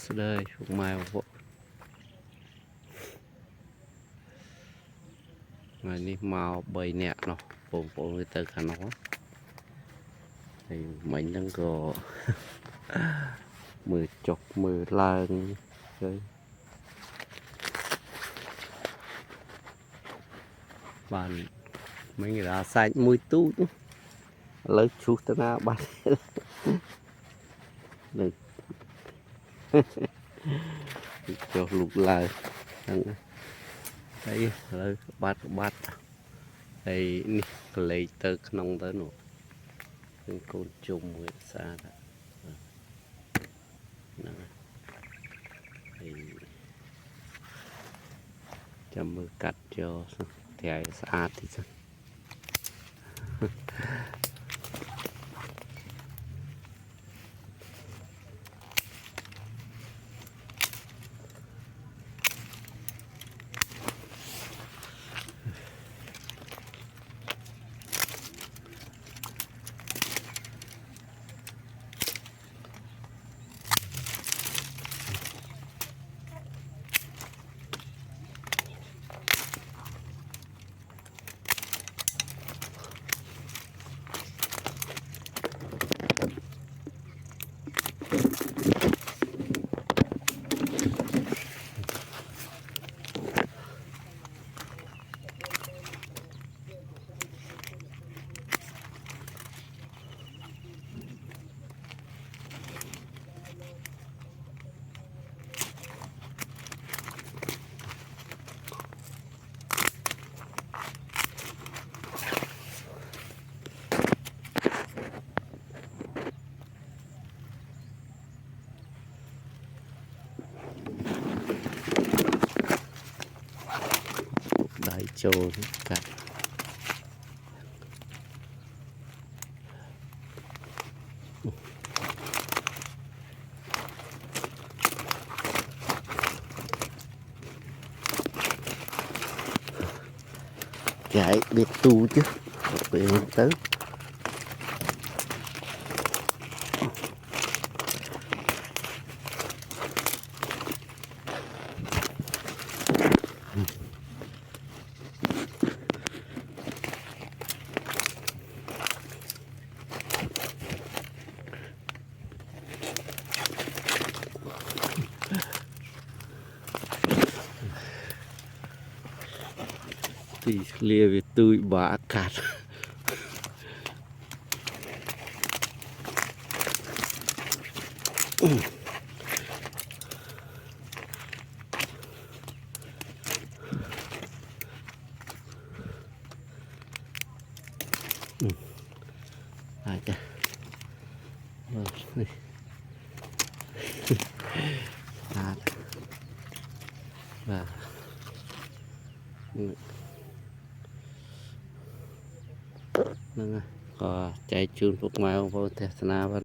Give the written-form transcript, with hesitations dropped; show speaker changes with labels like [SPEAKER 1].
[SPEAKER 1] đây mai bộ ngày ní màu bay nẹt nó bộ người ta khả nó thì mình đang có mười chục mười lần chơi bàn mấy người ra xanh mùi tú lấy chút tới nào bàn được cho lục lời thấy lấy bát đây lấy tơ nông tới nụ côn trùng người xa thì chăm mưa cắt cho thẻ xa thì sao đại châu cả cái biết tu chứ về tới thì lia về tươi bả cạt ai cha và có chạy chun phục mai vô thế nào